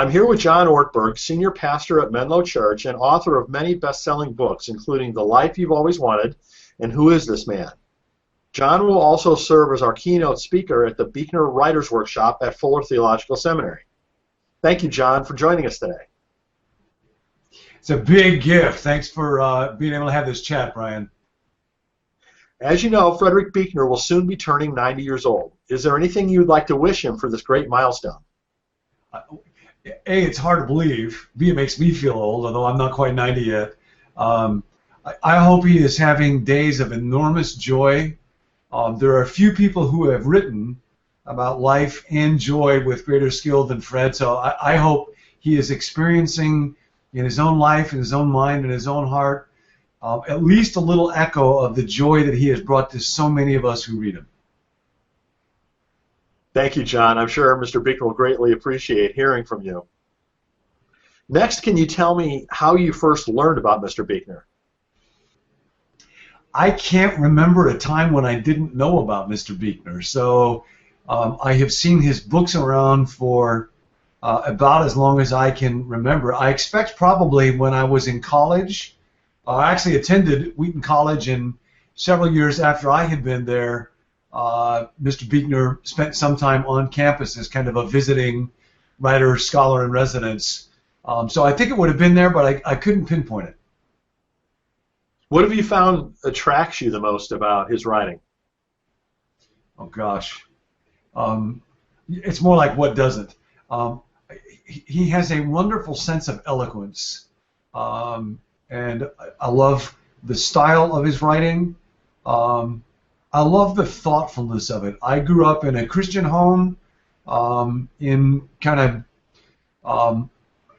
I'm here with John Ortberg, senior pastor at Menlo Church and author of many best-selling books, including The Life You've Always Wanted and Who Is This Man? John will also serve as our keynote speaker at the Buechner Writers Workshop at Fuller Theological Seminary. Thank you, John, for joining us today. It's a big gift. Thanks for being able to have this chat, Brian. As you know, Frederick Buechner will soon be turning 90 years old. Is there anything you'd like to wish him for this great milestone? A, it's hard to believe. B, it makes me feel old, although I'm not quite 90 yet. I hope he is having days of enormous joy. There are a few people who have written about life and joy with greater skill than Fred, so I hope he is experiencing in his own life, in his own mind, in his own heart, at least a little echo of the joy that he has brought to so many of us who read him. Thank you, John. I'm sure Mr. Buechner will greatly appreciate hearing from you. Next, can you tell me how you first learned about Mr. Buechner? I can't remember a time when I didn't know about Mr. Buechner. So I have seen his books around for about as long as I can remember. I expect probably when I was in college. I actually attended Wheaton College, and several years after I had been there, Mr. Buechner spent some time on campus as kind of a visiting writer, scholar in residence. So I think it would have been there, but I couldn't pinpoint it. What have you found attracts you the most about his writing? Oh, gosh. It's more like what doesn't. He has a wonderful sense of eloquence, and I love the style of his writing. I love the thoughtfulness of it. I grew up in a Christian home in kind of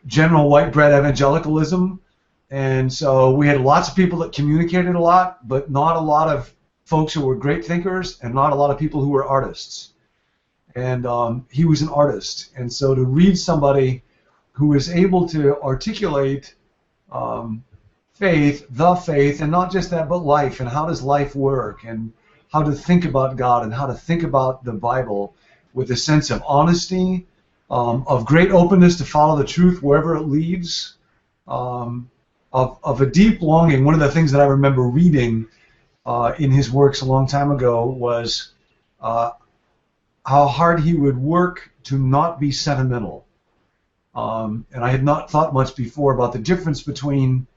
general white bread evangelicalism, and so we had lots of people that communicated a lot, but not a lot of folks who were great thinkers and not a lot of people who were artists. And he was an artist, and so to read somebody who is able to articulate faith, the faith, and not just that, but life, and how does life work, and how to think about God, and how to think about the Bible with a sense of honesty, of great openness to follow the truth wherever it leads, of a deep longing. One of the things that I remember reading in his works a long time ago was how hard he would work to not be sentimental. And I had not thought much before about the difference between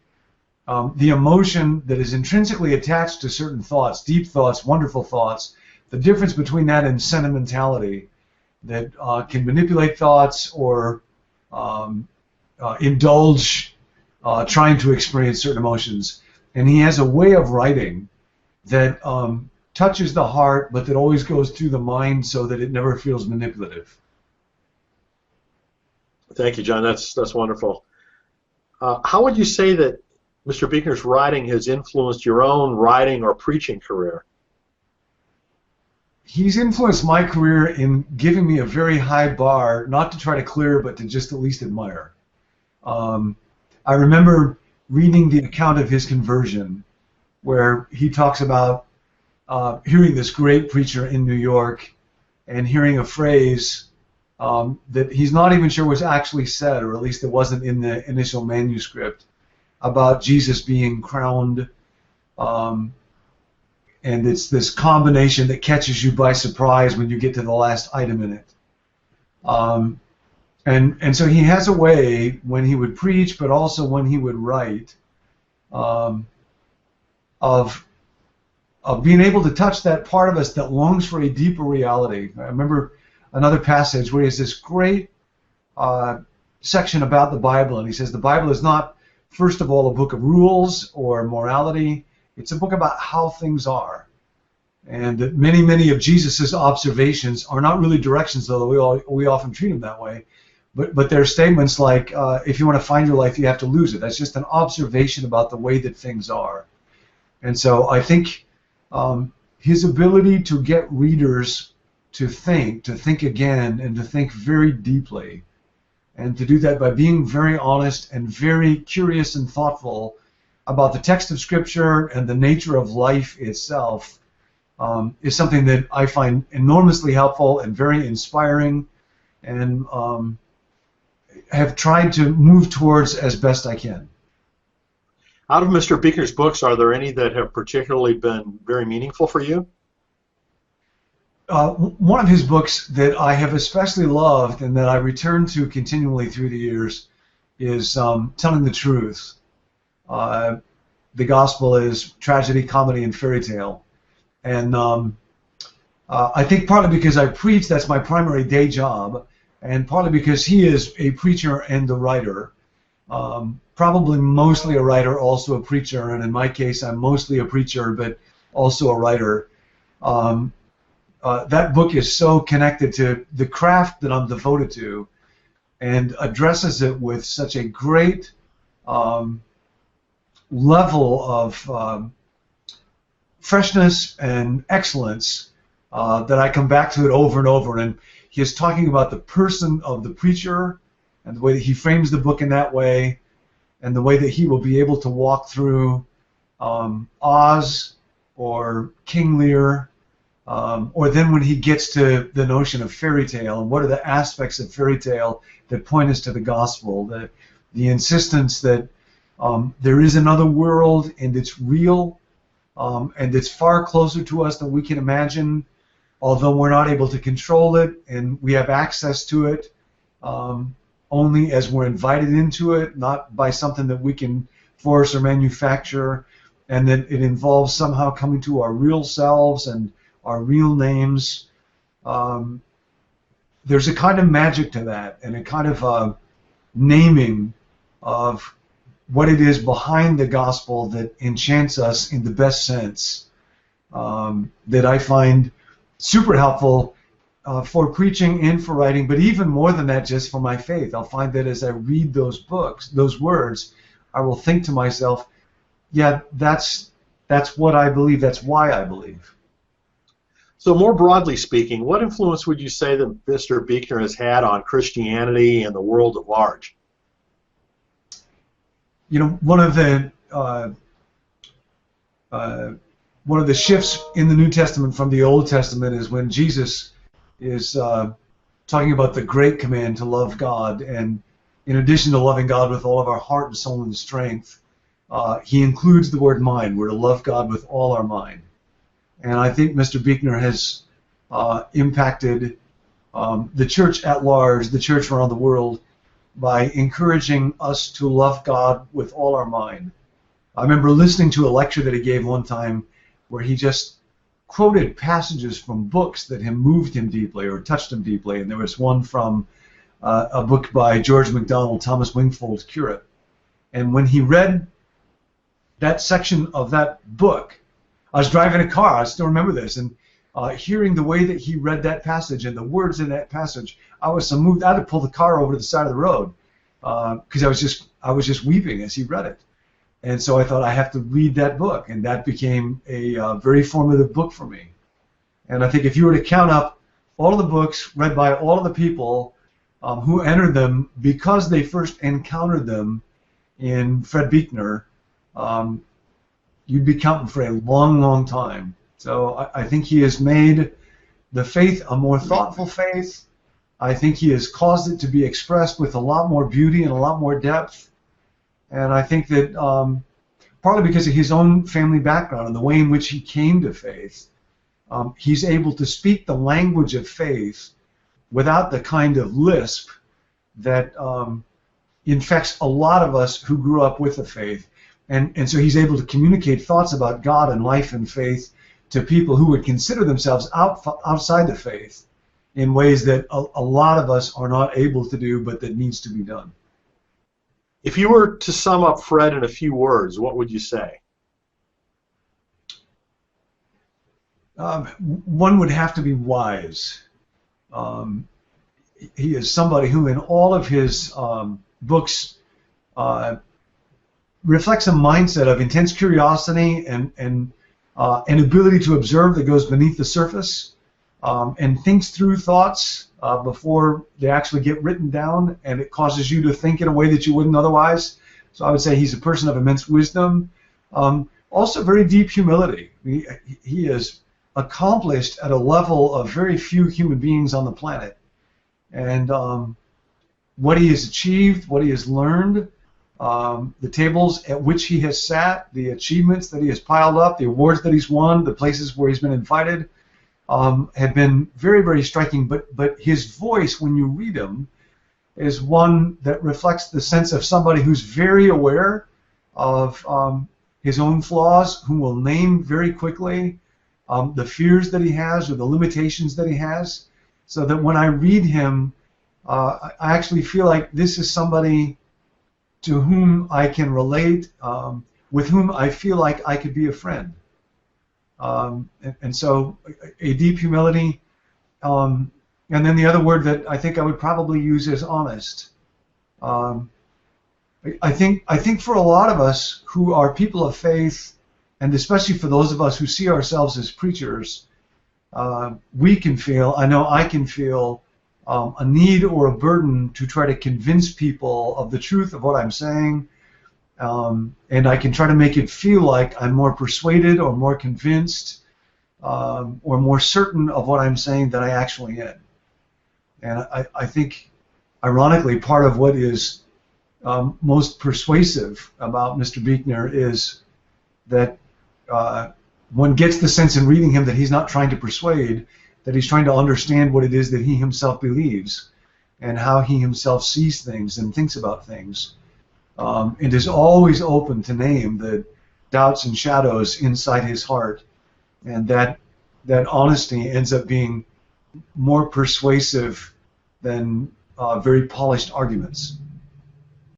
the emotion that is intrinsically attached to certain thoughts, deep thoughts, wonderful thoughts, the difference between that and sentimentality that can manipulate thoughts or indulge trying to experience certain emotions. And he has a way of writing that touches the heart, but that always goes through the mind so that it never feels manipulative. Thank you, John. That's wonderful. How would you say that Mr. Buechner's writing has influenced your own writing or preaching career? He's influenced my career in giving me a very high bar, not to try to clear, but to just at least admire. I remember reading the account of his conversion, where he talks about hearing this great preacher in New York and hearing a phrase that he's not even sure was actually said, or at least it wasn't in the initial manuscript, about Jesus being crowned, and it's this combination that catches you by surprise when you get to the last item in it. And so he has a way, when he would preach, but also when he would write, of being able to touch that part of us that longs for a deeper reality. I remember another passage where he has this great section about the Bible, and he says the Bible is not, first of all, a book of rules or morality. It's a book about how things are. And that many of Jesus' observations are not really directions, though we often treat them that way. But they're statements like, if you want to find your life, you have to lose it. That's just an observation about the way that things are. And so I think his ability to get readers to think again, and to think very deeply, and to do that by being very honest and very curious and thoughtful about the text of Scripture and the nature of life itself, is something that I find enormously helpful and very inspiring, and have tried to move towards as best I can. Out of Mr. Buechner's books, are there any that have particularly been very meaningful for you? One of his books that I have especially loved and that I return to continually through the years is Telling the Truth. The gospel is tragedy, comedy, and fairy tale. And I think partly because I preach, that's my primary day job, and partly because he is a preacher and a writer. Probably mostly a writer, also a preacher, and in my case, I'm mostly a preacher, but also a writer. That book is so connected to the craft that I'm devoted to and addresses it with such a great level of freshness and excellence that I come back to it over and over. And he is talking about the person of the preacher and the way that he frames the book in that way and the way that he will be able to walk through Oz or King Lear, or then when he gets to the notion of fairy tale and what are the aspects of fairy tale that point us to the gospel, the insistence that there is another world and it's real and it's far closer to us than we can imagine, although we're not able to control it and we have access to it only as we're invited into it, not by something that we can force or manufacture, and that it involves somehow coming to our real selves and our real names. There's a kind of magic to that and a kind of naming of what it is behind the gospel that enchants us in the best sense, that I find super helpful for preaching and for writing, but even more than that, just for my faith. I'll find that as I read those books, those words, I will think to myself, yeah, that's what I believe, that's why I believe. So more broadly speaking, what influence would you say that Mr. Buechner has had on Christianity and the world at large? You know, one of the shifts in the New Testament from the Old Testament is when Jesus is talking about the great command to love God, and in addition to loving God with all of our heart and soul and strength, he includes the word mind. We're to love God with all our mind. And I think Mr. Buechner has impacted the church at large, the church around the world, by encouraging us to love God with all our mind. I remember listening to a lecture that he gave one time where he just quoted passages from books that had moved him deeply or touched him deeply. And there was one from a book by George MacDonald, Thomas Wingfold's Curate. And when he read that section of that book, I was driving a car, I still remember this, and hearing the way that he read that passage and the words in that passage, I was so moved, I had to pull the car over to the side of the road because I was just weeping as he read it. And so I thought, I have to read that book, and that became a very formative book for me. And I think if you were to count up all of the books read by all of the people who entered them because they first encountered them in Fred Buechner, you'd be counting for a long, long time. So I think he has made the faith a more thoughtful faith. I think he has caused it to be expressed with a lot more beauty and a lot more depth. And I think that partly because of his own family background and the way in which he came to faith, he's able to speak the language of faith without the kind of lisp that infects a lot of us who grew up with the faith. And so he's able to communicate thoughts about God and life and faith to people who would consider themselves outside the faith in ways that a lot of us are not able to do, but that needs to be done. If you were to sum up Fred in a few words, what would you say? One would have to be wise. He is somebody who in all of his books reflects a mindset of intense curiosity and an ability to observe that goes beneath the surface, and thinks through thoughts before they actually get written down, and it causes you to think in a way that you wouldn't otherwise. So I would say he's a person of immense wisdom, also very deep humility. He is accomplished at a level of very few human beings on the planet, and what he has achieved, what he has learned, the tables at which he has sat, the achievements that he has piled up, the awards that he's won, the places where he's been invited, have been very, very striking. But his voice, when you read him, is one that reflects the sense of somebody who's very aware of his own flaws, who will name very quickly the fears that he has or the limitations that he has, so that when I read him, I actually feel like this is somebody to whom I can relate, with whom I feel like I could be a friend. And so a deep humility, and then the other word that I think I would probably use is honest. I think for a lot of us who are people of faith, and especially for those of us who see ourselves as preachers, we can feel, I know I can feel, a need or a burden to try to convince people of the truth of what I'm saying, and I can try to make it feel like I'm more persuaded or more convinced or more certain of what I'm saying than I actually am. And I think, ironically, part of what is most persuasive about Mr. Buechner is that one gets the sense in reading him that he's not trying to persuade, that he's trying to understand what it is that he himself believes and how he himself sees things and thinks about things, and is always open to name the doubts and shadows inside his heart, and that honesty ends up being more persuasive than very polished arguments.